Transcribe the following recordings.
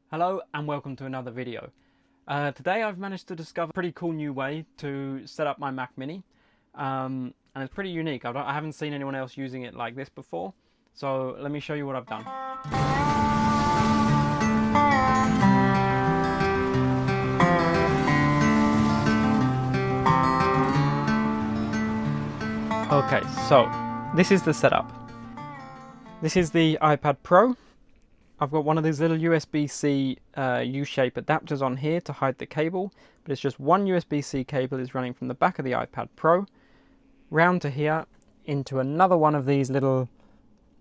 Hello and welcome to another video. Today I've managed to discover a pretty cool new way to set up my Mac Mini, and it's pretty unique. I haven't seen anyone else using it like this before, so let me show you what I've done. Okay, so this is the setup. This is the iPad Pro. I've got one of these little USB-C U-shape adapters on here to hide the cable, but it's just one USB-C cable is running from the back of the iPad Pro round to here into another one of these little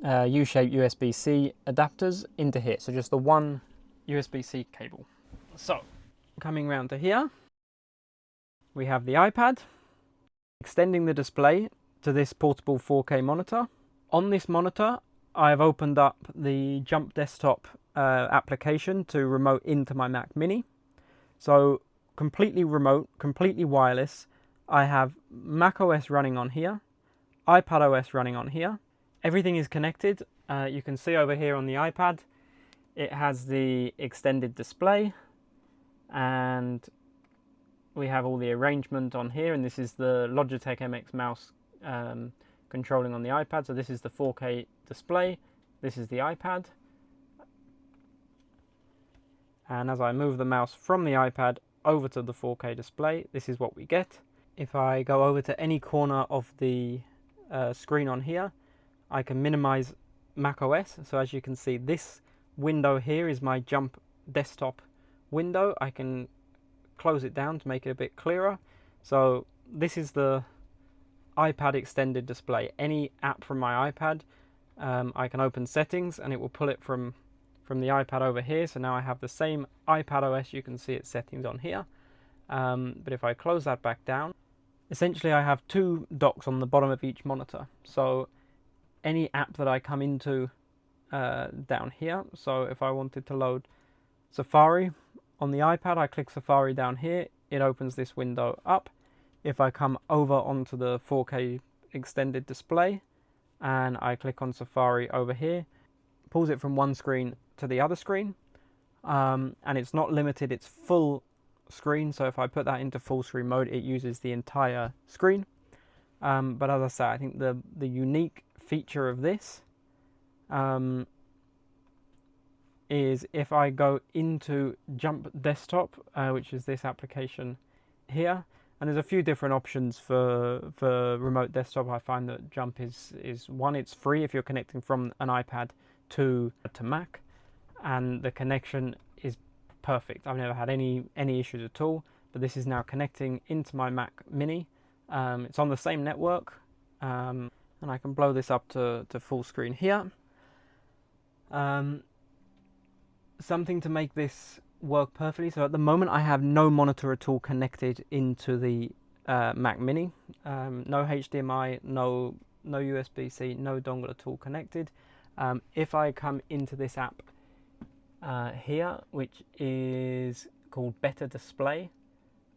U-shaped USB-C adapters into here. So just the one USB-C cable. So coming round to here, we have the iPad, extending the display to this portable 4K monitor. On this monitor, I've opened up the Jump Desktop application to remote into my Mac Mini. So completely remote, completely wireless. I have Mac OS running on here, iPad OS running on here. Everything is connected. You can see over here on the iPad, it has the extended display, and we have all the arrangement on here, and this is the Logitech MX mouse controlling on the iPad. So this is the 4K display, this is the iPad, and as I move the mouse from the iPad over to the 4K display, this is what we get. If I go over to any corner of the screen on here, I can minimize Mac OS. So as you can see, this window here is my Jump Desktop window. I can close it down to make it a bit clearer. So this is the iPad extended display. Any app from my iPad, I can open settings and it will pull it from the iPad over here. So now I have the same iPad OS. You can see its settings on here. But if I close that back down, essentially I have two docks on the bottom of each monitor. So any app that I come into down here, so if I wanted to load Safari on the iPad, I click Safari down here, it opens this window up. If I come over onto the 4K extended display and I click on Safari over here, pulls it from one screen to the other screen, and it's not limited, it's full screen. So if I put that into full screen mode, it uses the entire screen. But as I say, I think the unique feature of this is if I go into Jump Desktop, which is this application here, and there's a few different options for remote desktop. I find that Jump is one, it's free if you're connecting from an iPad to Mac, and the connection is perfect. I've never had any issues at all, but this is now connecting into my Mac Mini. It's on the same network, and I can blow this up to full screen here. Something to make this work perfectly. So at the moment I have no monitor at all connected into the Mac Mini. No HDMI, no USB-C, no dongle at all connected. If I come into this app here, which is called Better Display,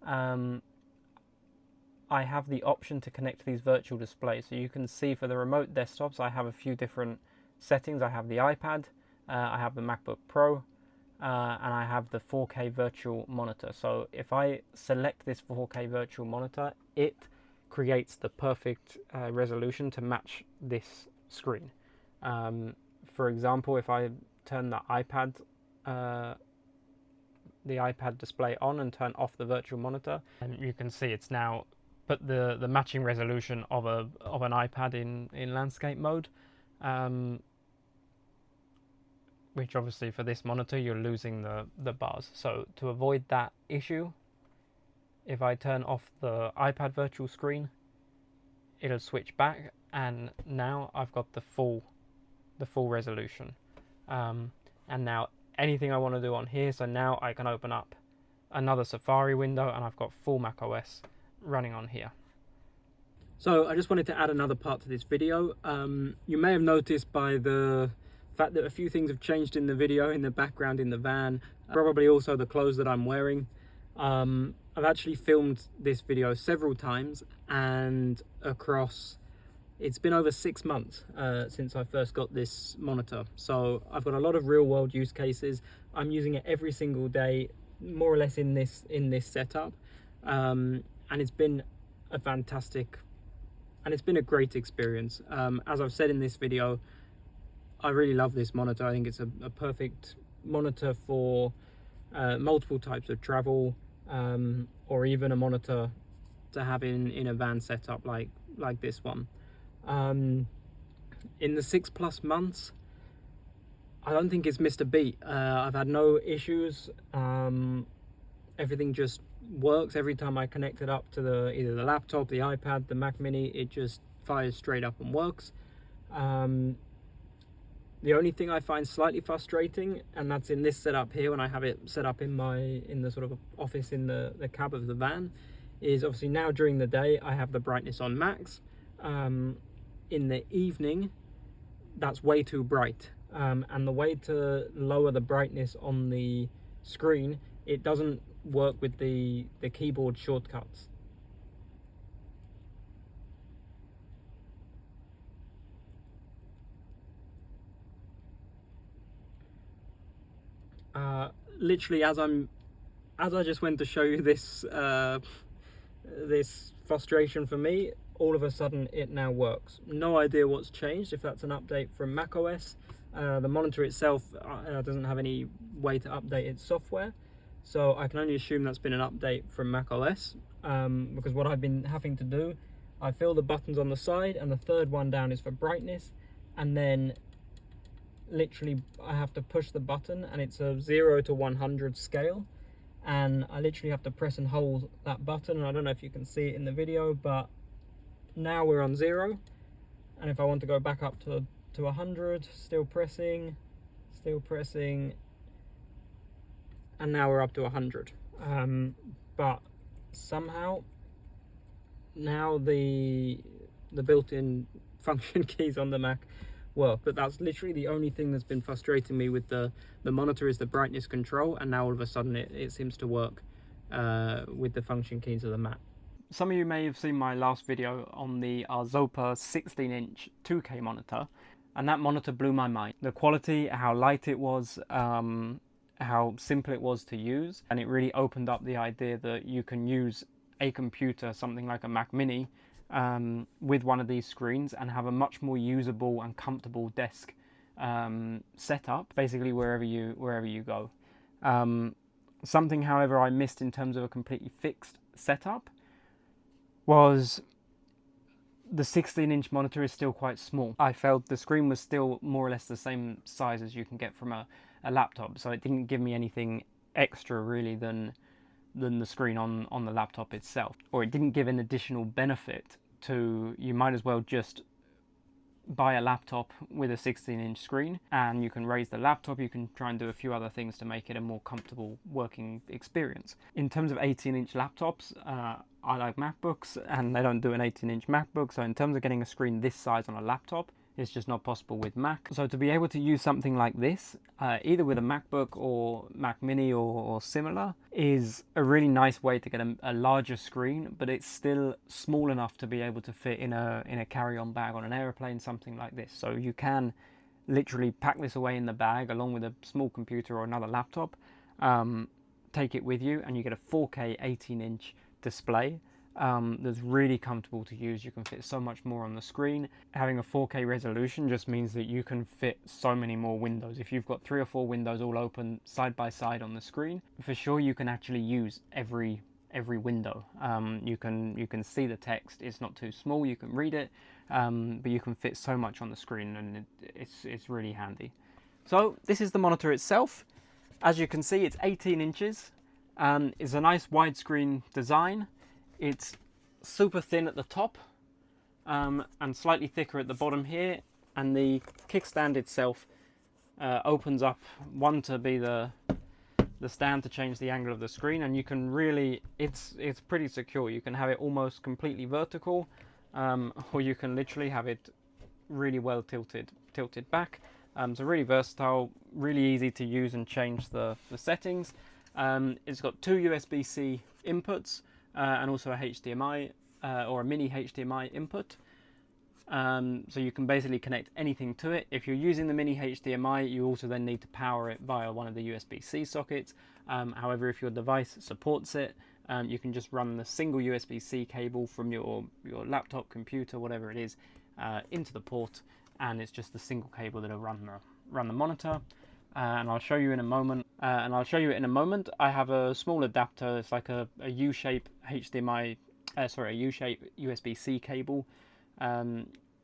I have the option to connect to these virtual displays. So you can see for the remote desktops, I have a few different settings. I have the iPad, I have the MacBook Pro, and I have the 4K virtual monitor. So if I select this 4K virtual monitor, it creates the perfect resolution to match this screen. For example, if I turn the iPad display on and turn off the virtual monitor, and you can see it's now put the matching resolution of an iPad in landscape mode. Which obviously for this monitor you're losing the bars. So to avoid that issue, if I turn off the iPad virtual screen, it'll switch back, and now I've got the full resolution. And now anything I want to do on here, so now I can open up another Safari window and I've got full Mac OS running on here. So I just wanted to add another part to this video. You may have noticed by the fact that a few things have changed in the video, in the background, in the van, probably also the clothes that I'm wearing. I've actually filmed this video several times and across it's been over 6 months since I first got this monitor, so I've got a lot of real world use cases. I'm using it every single day, more or less in this setup, and it's been a fantastic, and it's been a great experience. As I've said in this video, I really love this monitor. I think it's a perfect monitor for multiple types of travel, or even a monitor to have in a van setup like this one. In the 6+ months, I don't think it's missed a beat. I've had no issues. Everything just works. Every time I connect it up to either the laptop, the iPad, the Mac Mini, it just fires straight up and works. The only thing I find slightly frustrating, and that's in this setup here when I have it set up in the sort of office in the cab of the van, is obviously now during the day I have the brightness on max. In the evening, that's way too bright, and the way to lower the brightness on the screen, it doesn't work with the keyboard shortcuts. Literally, as I just went to show you this this frustration for me, all of a sudden it now works. No idea what's changed, if that's an update from macOS. The monitor itself doesn't have any way to update its software, so I can only assume that's been an update from macOS, because what I've been having to do, I fill the buttons on the side, and the third one down is for brightness, and then literally I have to push the button, and it's a 0 to 100 scale, and I literally have to press and hold that button. And I don't know if you can see it in the video, but now we're on 0, and if I want to go back up to 100, still pressing, and now we're up to 100. But somehow now the built-in function keys on the Mac work. But that's literally the only thing that's been frustrating me with the monitor, is the brightness control, and now all of a sudden it seems to work with the function keys of the Mac. Some of you may have seen my last video on the Zopa 16-inch 2K monitor, and that monitor blew my mind. The quality, how light it was, how simple it was to use, and it really opened up the idea that you can use a computer, something like a Mac Mini, with one of these screens, and have a much more usable and comfortable desk setup, basically wherever you go. Something, however, I missed in terms of a completely fixed setup was the 16-inch monitor is still quite small. I felt the screen was still more or less the same size as you can get from a laptop, so it didn't give me anything extra really than the screen on the laptop itself, or it didn't give an additional benefit to, you might as well just buy a laptop with a 16-inch screen, and you can raise the laptop, you can try and do a few other things to make it a more comfortable working experience. In terms of 18-inch laptops, I like MacBooks, and they don't do an 18-inch MacBook, so in terms of getting a screen this size on a laptop, it's just not possible with Mac. So to be able to use something like this, either with a MacBook or Mac Mini or similar, is a really nice way to get a larger screen, but it's still small enough to be able to fit in a carry-on bag on an airplane, something like this. So you can literally pack this away in the bag along with a small computer or another laptop, take it with you, and you get a 4K 18-inch display that's really comfortable to use. You can fit so much more on the screen. Having a 4K resolution just means that you can fit so many more windows. If you've got 3 or 4 windows all open side by side on the screen, for sure you can actually use every window. You can see the text. It's not too small. You can read it, but you can fit so much on the screen, and it's really handy. So this is the monitor itself. As you can see, it's 18 inches. It's a nice widescreen design. It's super thin at the top, and slightly thicker at the bottom here, and the kickstand itself opens up, one to be the stand to change the angle of the screen, and you can really, it's pretty secure. You can have it almost completely vertical, or you can literally have it really well tilted back. So really versatile, really easy to use and change the settings. It's got 2 USB-C inputs, and also a HDMI or a mini HDMI input. So you can basically connect anything to it. If you're using the mini HDMI, you also then need to power it via one of the USB-C sockets. However, if your device supports it, you can just run the single USB-C cable from your laptop, computer, whatever it is, into the port, and it's just the single cable that'll run the monitor. And I'll show you in a moment. I have a small adapter. It's like a U-shape HDMI, a U-shape USB-C cable,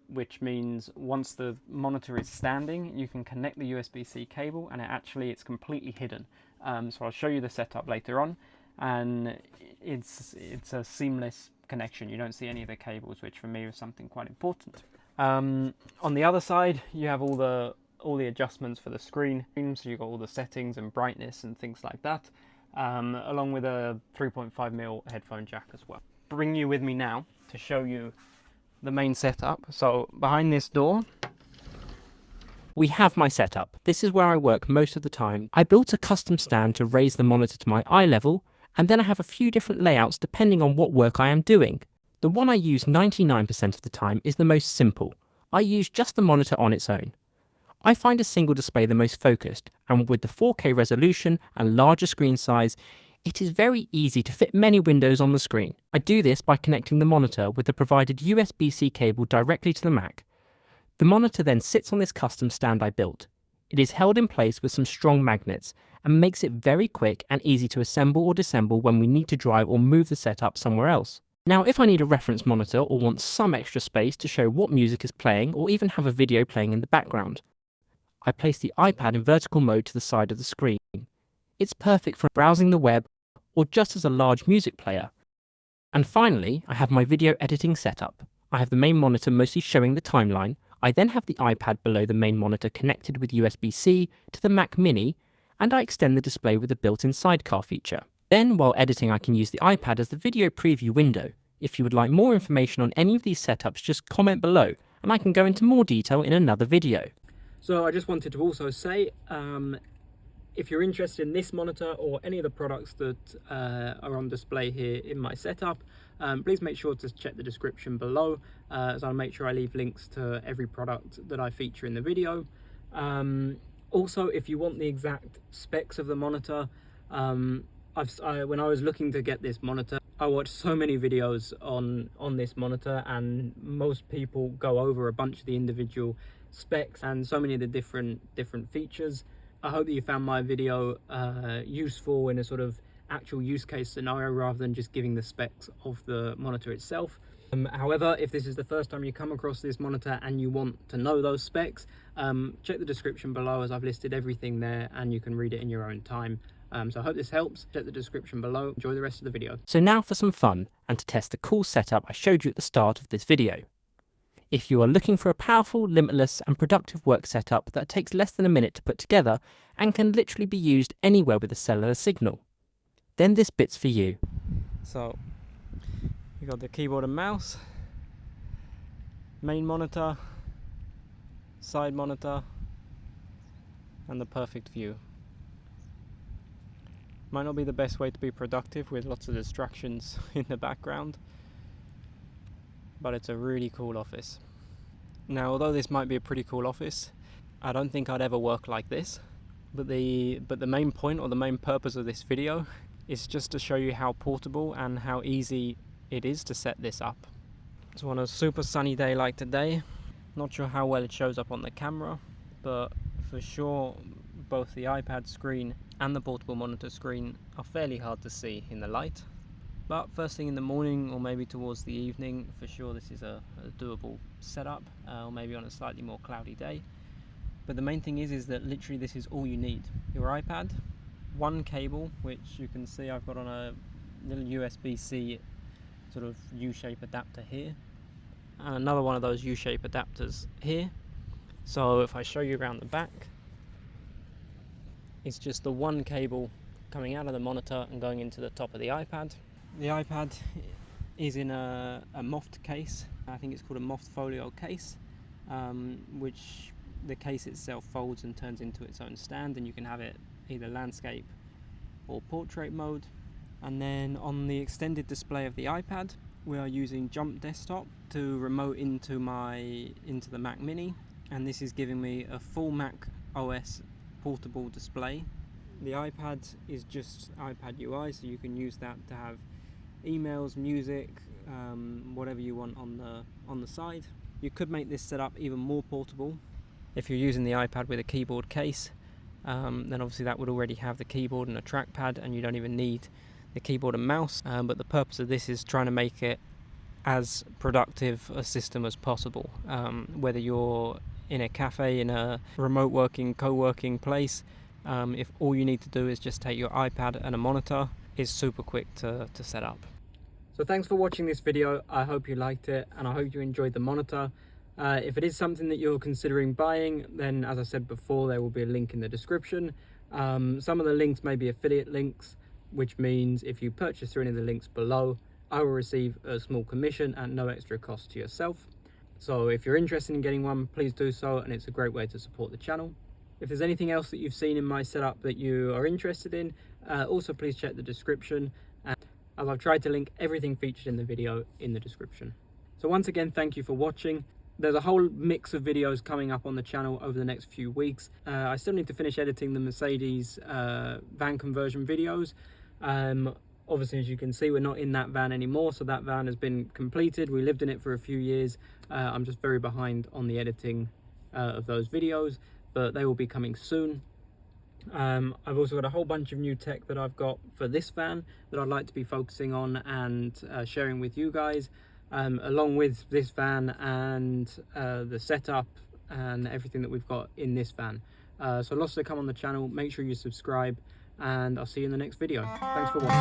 which means once the monitor is standing, you can connect the USB-C cable, and it's completely hidden. So I'll show you the setup later on, and it's a seamless connection. You don't see any of the cables, which for me is something quite important. On the other side, you have all the adjustments for the screen, so you've got all the settings and brightness and things like that, along with a 3.5mm headphone jack as well. Bring you with me now to show you the main setup. So behind this door, we have my setup. This is where I work most of the time. I built a custom stand to raise the monitor to my eye level, and then I have a few different layouts depending on what work I am doing. The one I use 99% of the time is the most simple. I use just the monitor on its own. I find a single display the most focused, and with the 4K resolution and larger screen size, it is very easy to fit many windows on the screen. I do this by connecting the monitor with the provided USB-C cable directly to the Mac. The monitor then sits on this custom stand I built. It is held in place with some strong magnets and makes it very quick and easy to assemble or disassemble when we need to drive or move the setup somewhere else. Now, if I need a reference monitor or want some extra space to show what music is playing or even have a video playing in the background, I place the iPad in vertical mode to the side of the screen. It's perfect for browsing the web or just as a large music player. And finally, I have my video editing setup. I have the main monitor mostly showing the timeline. I then have the iPad below the main monitor connected with USB-C to the Mac Mini, and I extend the display with a built-in sidecar feature. Then, while editing, I can use the iPad as the video preview window. If you would like more information on any of these setups, just comment below, and I can go into more detail in another video. So I just wanted to also say, if you're interested in this monitor or any of the products that are on display here in my setup, please make sure to check the description below, as I'll make sure I leave links to every product that I feature in the video. Also, if you want the exact specs of the monitor, when I was looking to get this monitor, I watched so many videos on this monitor, and most people go over a bunch of the individual specs and so many of the different features. I hope that you found my video useful in a sort of actual use case scenario rather than just giving the specs of the monitor itself. However, if this is the first time you come across this monitor and you want to know those specs, check the description below, as I've listed everything there and you can read it in your own time. So I hope this helps. Check the description below. Enjoy the rest of the video. So now for some fun and to test the cool setup I showed you at the start of this video. If you are looking for a powerful, limitless and productive work setup that takes less than a minute to put together and can literally be used anywhere with a cellular signal, then this bit's for you. So, you got the keyboard and mouse, main monitor, side monitor, and the perfect view. Might not be the best way to be productive with lots of distractions in the background, but it's a really cool office. Now, although this might be a pretty cool office, I don't think I'd ever work like this. But the main point, or the main purpose of this video, is just to show you how portable and how easy it is to set this up. So on a super sunny day like today, not sure how well it shows up on the camera, but for sure both the iPad screen and the portable monitor screen are fairly hard to see in the light. But first thing in the morning, or maybe towards the evening, for sure this is a doable setup, or maybe on a slightly more cloudy day. But the main thing is that literally this is all you need. Your iPad, one cable, which you can see I've got on a little USB-C sort of U-shape adapter here, and another one of those U-shape adapters here. So if I show you around the back, it's just the one cable coming out of the monitor and going into the top of the iPad. The iPad is in a Moft case. I think it's called a Moft Folio case, which the case itself folds and turns into its own stand, and you can have it either landscape or portrait mode. And then on the extended display of the iPad, we are using Jump Desktop to remote into the Mac Mini, and this is giving me a full Mac OS portable display. The iPad is just iPad UI, so you can use that to have emails, music, whatever you want on the side. You could make this setup even more portable if you're using the iPad with a keyboard case. Then obviously that would already have the keyboard and a trackpad, and you don't even need the keyboard and mouse. But the purpose of this is trying to make it as productive a system as possible. Whether you're in a cafe, in a remote working, co-working place, if all you need to do is just take your iPad and a monitor, it's super quick to set up. So thanks for watching this video. I hope you liked it, and I hope you enjoyed the monitor. If it is something that you're considering buying, then as I said before, there will be a link in the description. Some of the links may be affiliate links, which means if you purchase through any of the links below, I will receive a small commission at no extra cost to yourself. So if you're interested in getting one, please do so, and it's a great way to support the channel. If there's anything else that you've seen in my setup that you are interested in, also please check the description, as I've tried to link everything featured in the video in the description. So once again, thank you for watching. There's a whole mix of videos coming up on the channel over the next few weeks. I still need to finish editing the Mercedes van conversion videos. Obviously, as you can see, we're not in that van anymore, so that van has been completed. We lived in it for a few years. I'm just very behind on the editing of those videos, but they will be coming soon. I've also got a whole bunch of new tech that I've got for this van that I'd like to be focusing on and sharing with you guys, along with this van and the setup and everything that we've got in this van. So lots to come on the channel. Make sure you subscribe, and I'll see you in the next video. Thanks for watching.